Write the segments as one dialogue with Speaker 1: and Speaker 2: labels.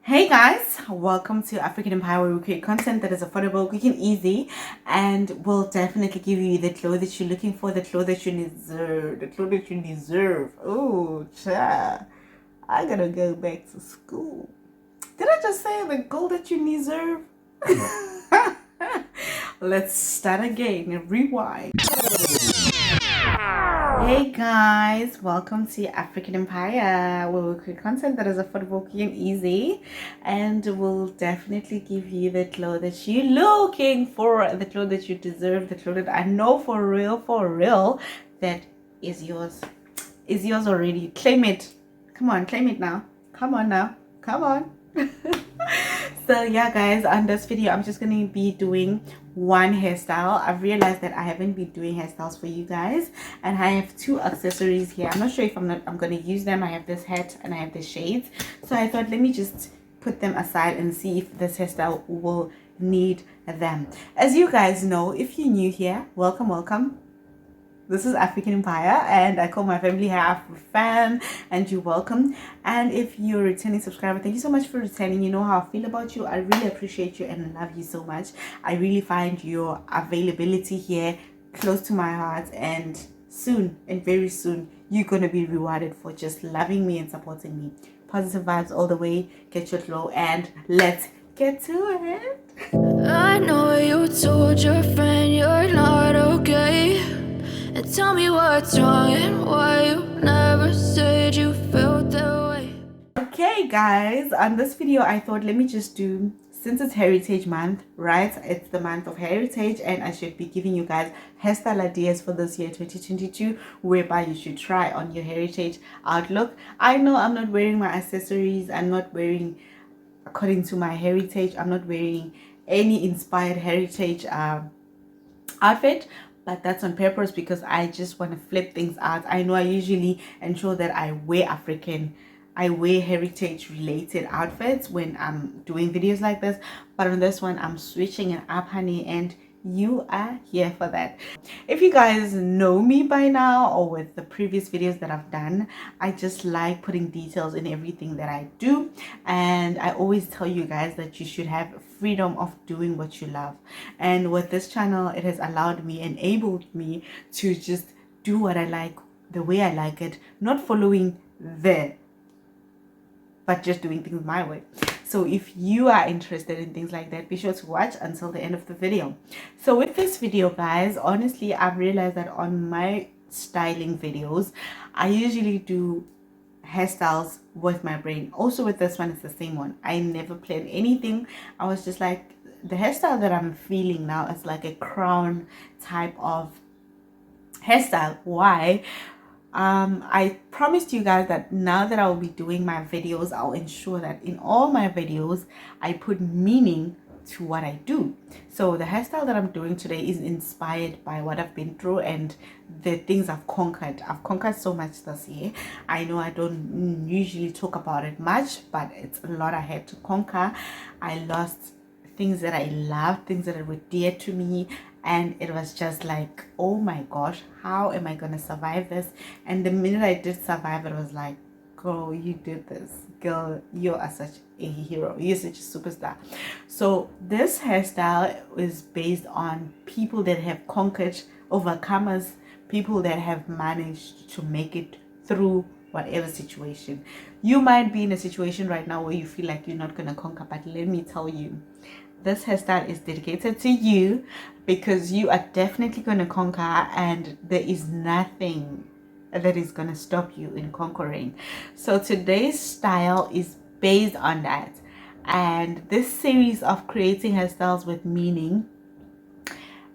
Speaker 1: Hey guys, welcome to African Empire, where we create content that is affordable, quick and easy, and will definitely give you the clothes that you're looking for, the clothes that you deserve, the clothes that you deserve. Oh, cha! I gotta go back to school. Did I just say the goal that you deserve? Let's start again. Rewind. Hey guys, welcome to African Empire, where we create content that is affordable, quick and easy, and will definitely give you the clothes that you're looking for, the clothes that you deserve, the clothes that I know for real, that is yours. Is yours already. Claim it. Come on, claim it now. Come on now. Come on. So yeah guys, on this video I'm just going to be doing one hairstyle. I've realized that I haven't been doing hairstyles for you guys, and I have two accessories here. I'm not sure if I'm going to use them. I have this hat and I have the shades, so I thought let me just put them aside and see if this hairstyle will need them. As you guys know, if you're new here, welcome. This is African Empire, and I call my family half fan, and you're welcome. And if you're a returning subscriber, thank you so much for returning. You know how I feel about you. I really appreciate you and love you so much. I really find your availability here close to my heart, and soon, and very soon, you're gonna be rewarded for just loving me and supporting me. Positive vibes all the way. Get your glow, and let's get to it.
Speaker 2: I know you told your friend you're not okay, and tell me what's wrong and why you never said you felt that way.
Speaker 1: Okay guys, on this video I thought let me just do, since it's Heritage Month, right? It's the month of Heritage, and I should be giving you guys hairstyle ideas for this year 2022, whereby you should try on your heritage outlook. I know I'm not wearing my accessories, I'm not wearing according to my heritage, I'm not wearing any inspired heritage outfit, but that's on purpose because I just want to flip things out. I know I usually ensure that I wear heritage related outfits when I'm doing videos like this, but on this one I'm switching it up, honey, and you are here for that. If you guys know me by now, or with the previous videos that I've done, I just like putting details in everything that I do, and I always tell you guys that you should have freedom of doing what you love. And with this channel, it has allowed me, enabled me to just do what I like, the way I like it, not following but just doing things my way. So if you are interested in things like that, be sure to watch until the end of the video. So with this video guys, honestly I've realized that on my styling videos I usually do hairstyles with my brain. Also with this one, it's the same one. I never planned anything. I was just like, the hairstyle that I'm feeling now is like a crown type of hairstyle. Why? I promised you guys that now that I will be doing my videos, I'll ensure that in all my videos I put meaning to what I do. So the hairstyle that I'm doing today is inspired by what I've been through and the things I've conquered. I've conquered so much this year. I know I don't usually talk about it much, but it's a lot I had to conquer. I lost things that I loved, things that were dear to me, and it was just like, oh my gosh, how am I gonna survive this? And the minute I did survive, it was like, girl, you did this. Girl, you are such a hero. You're such a superstar. So this hairstyle is based on people that have conquered, overcomers, people that have managed to make it through whatever situation. You might be in a situation right now where you feel like you're not gonna conquer, but let me tell you, this hairstyle is dedicated to you, because you are definitely going to conquer, and there is nothing that is going to stop you in conquering. So today's style is based on that, and this series of creating hairstyles with meaning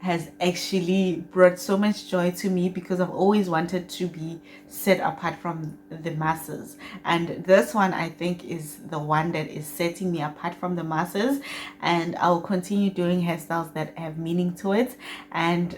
Speaker 1: has actually brought so much joy to me, because I've always wanted to be set apart from the masses, and this one I think is the one that is setting me apart from the masses. And I'll continue doing hairstyles that have meaning to it, and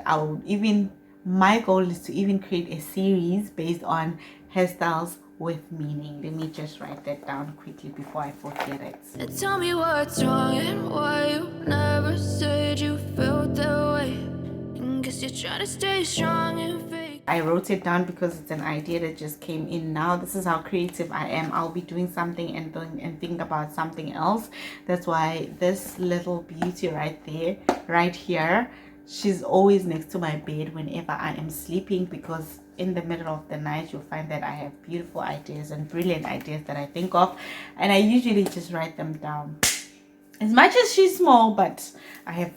Speaker 1: my goal is to even create a series based on hairstyles with meaning. Let me just write that down quickly before I forget it.
Speaker 2: And tell me what's wrong and why you never said you felt that way. And guess you're trying to stay strong and fake.
Speaker 1: I wrote it down because it's an idea that just came in now. This is how creative I am. I'll be doing something and think about something else. That's why this little beauty right there, right here, she's always next to my bed whenever I am sleeping, because in the middle of the night you'll find that I have beautiful ideas and brilliant ideas that I think of, and I usually just write them down. As much as she's small, but I have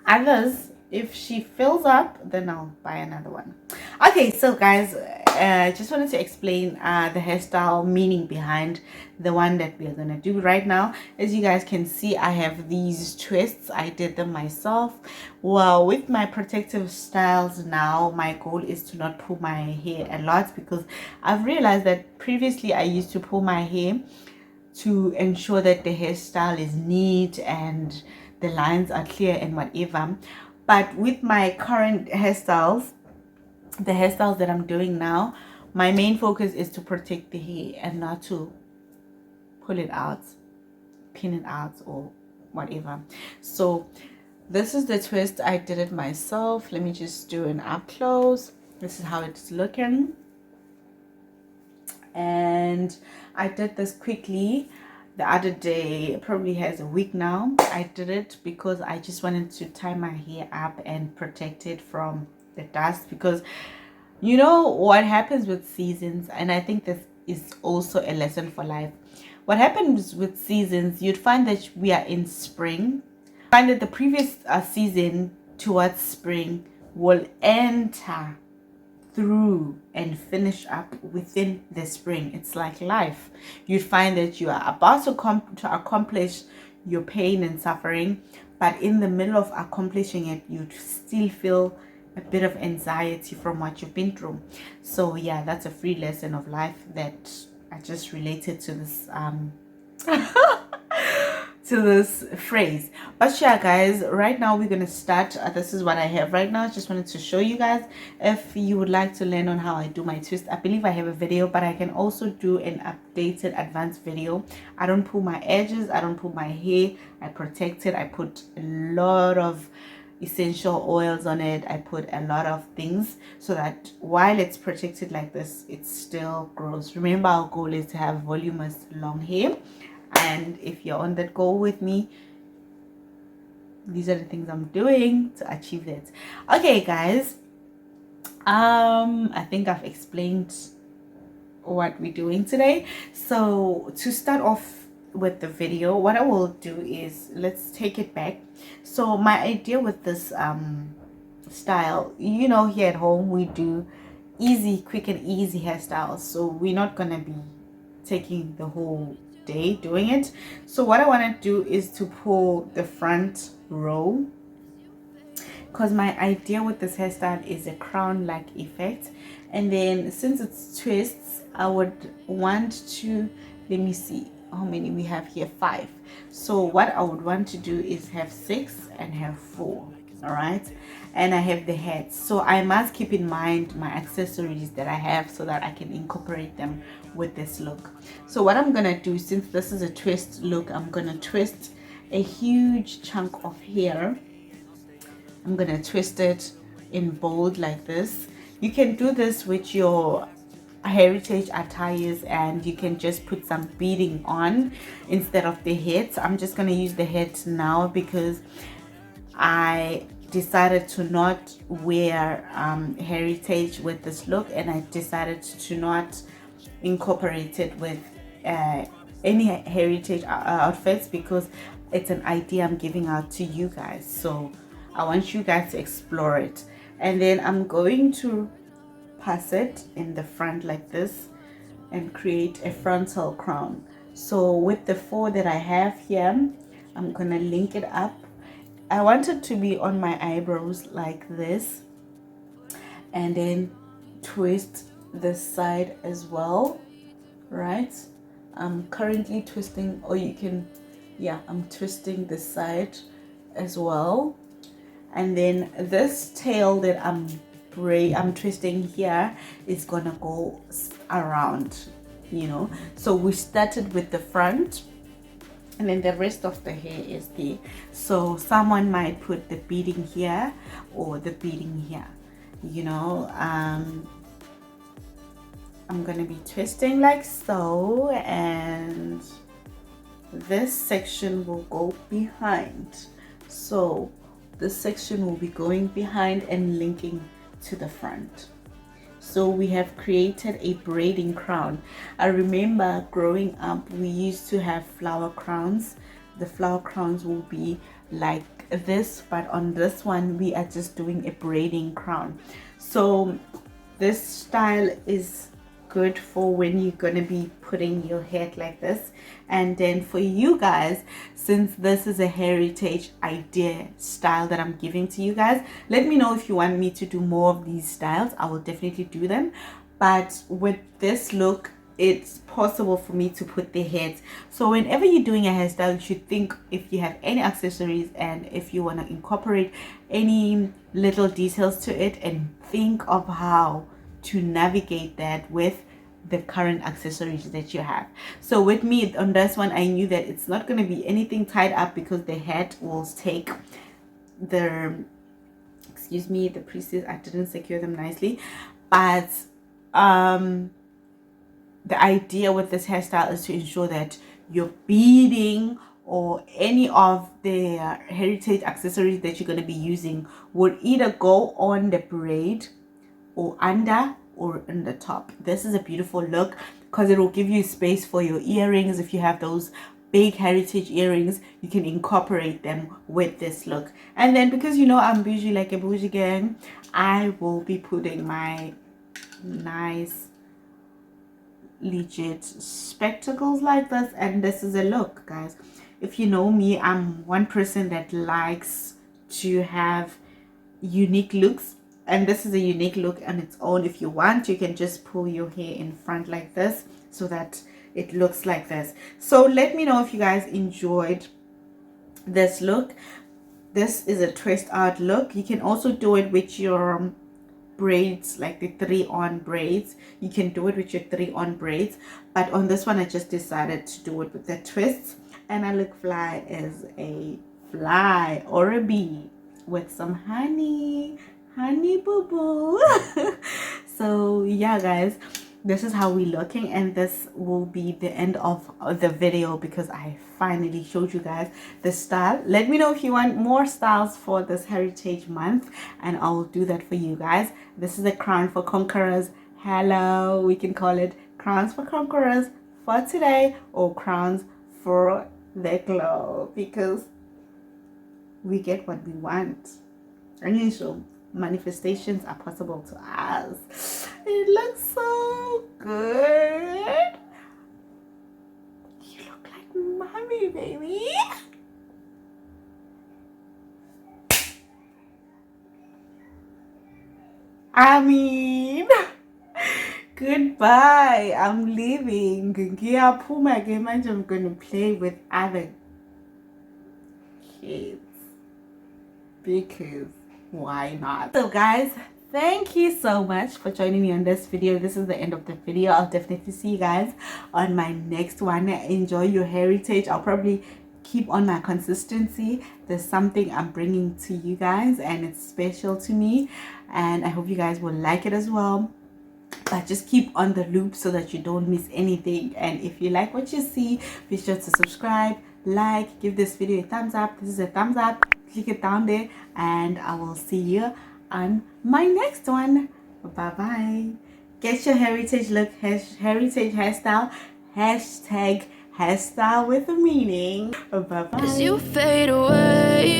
Speaker 1: others. If she fills up, then I'll buy another one. Okay, so guys, just wanted to explain the hairstyle meaning behind the one that we are gonna do right now. As you guys can see, I have these twists. I did them myself. Well, with my protective styles now, my goal is to not pull my hair a lot, because I've realized that previously I used to pull my hair to ensure that the hairstyle is neat and the lines are clear and whatever. But with my current hairstyles, the hairstyles that I'm doing now, my main focus is to protect the hair and not to pull it out, pin it out, or whatever. So this is the twist. I did it myself. Let me just do an up close. This is how it's looking. And I did this quickly the other day, probably has a week now. I did it because I just wanted to tie my hair up and protect it from the dust, because you know what happens with seasons, and I think this is also a lesson for life. What happens with seasons, you'd find that we are in spring, find that the previous season towards spring will enter through and finish up within the spring. It's like life. You'd find that you are about to accomplish your pain and suffering, but in the middle of accomplishing it, you'd still feel a bit of anxiety from what you've been through. So yeah, that's a free lesson of life that I just related to this to this phrase. But yeah guys, right now we're gonna start. This is what I have right now. Just wanted to show you guys. If you would like to learn on how I do my twist, I believe I have a video, but I can also do an updated advanced video. I don't pull my edges, I don't pull my hair, I protect it. I put a lot of essential oils on it. I put a lot of things so that while it's protected like this, it still grows. Remember, our goal is to have voluminous long hair, and if you're on that goal with me, these are the things I'm doing to achieve that. Okay guys, I think I've explained what we're doing today. So to start off with the video, what I will do is, let's take it back. So my idea with this style, you know, here at home we do easy, quick and easy hairstyles, so we're not gonna be taking the whole day doing it. So what I want to do is to pull the front row, because my idea with this hairstyle is a crown like effect, and then since it's twists, I would want to, let me see how many we have here, 5. So what I would want to do is have 6 and have 4. All right, and I have the heads, so I must keep in mind my accessories that I have so that I can incorporate them with this look. So what I'm gonna do, since this is a twist look, I'm gonna twist a huge chunk of hair. I'm gonna twist it in bold like this. You can do this with your heritage attires, and you can just put some beading on instead of the heads. I'm just gonna use the heads now because I decided to not wear heritage with this look, and I decided to not incorporate it with any heritage outfits, because it's an idea I'm giving out to you guys. So I want you guys to explore it, and then I'm going to pass it in the front like this and create a frontal crown. So with the 4 that I have here, I'm gonna link it up. I want it to be on my eyebrows like this, and then twist this side as well, right? I'm currently twisting, or you can, yeah, I'm twisting this side as well. And then this tail that I'm twisting here is gonna go around, you know. So we started with the front, and then the rest of the hair is there. So someone might put the beading here or the beading here. you know, I'm gonna be twisting like so, and this section will go behind. So this section will be going behind and linking to the front. So we have created a braiding crown. I remember growing up, we used to have flower crowns. The flower crowns will be like this, but on this one we are just doing a braiding crown. So this style is good for when you're gonna be putting your hair like this. And then for you guys, since this is a heritage idea style that I'm giving to you guys, let me know if you want me to do more of these styles. I will definitely do them. But with this look, it's possible for me to put the heads. So whenever you're doing a hairstyle, you should think if you have any accessories and if you want to incorporate any little details to it, and think of how to navigate that with the current accessories that you have. So with me on this one, I knew that it's not going to be anything tied up because the head will take the, excuse me, the pieces. I didn't secure them nicely, but the idea with this hairstyle is to ensure that your beading or any of the heritage accessories that you're going to be using will either go on the braid or under or in the top. This is a beautiful look because it will give you space for your earrings. If you have those big heritage earrings, you can incorporate them with this look. And then because you know I'm bougie like a bougie gang, I will be putting my nice legit spectacles like this, and this is a look, guys. If you know me, I'm one person that likes to have unique looks, and this is a unique look on its own. If you want, you can just pull your hair in front like this so that it looks like this. So let me know if you guys enjoyed this look. This is a twist out look. You can also do it with your braids, like the 3-on braids. You can do it with your 3-on braids, but on this one I just decided to do it with the twists, and I look fly as a fly or a bee with some honey boo boo. So yeah guys, this is how we're looking, and this will be the end of the video because I finally showed you guys the style. Let me know if you want more styles for this heritage month and I'll do that for you guys. This is a crown for conquerors. Hello, we can call it crowns for conquerors for today, or crowns for the glow, because we get what we want. And you show manifestations are possible to us. It looks so good. You look like mommy, baby. I mean, goodbye. I'm leaving. Ngiyaphuma ke manje. I'm going to play with other kids because why not? So guys, thank you so much for joining me on this video. This is the end of the video. I'll definitely see you guys on my next one. Enjoy your heritage. I'll probably keep on my consistency. There's something I'm bringing to you guys and it's special to me, and I hope you guys will like it as well. But just keep on the loop so that you don't miss anything. And if you like what you see, be sure to subscribe, like, give this video a thumbs up. This is a thumbs up. Click it down there, and I will see you on my next one. Bye bye. Get your heritage look, heritage hairstyle, hashtag hairstyle with a meaning. Bye bye.
Speaker 2: As you fade away,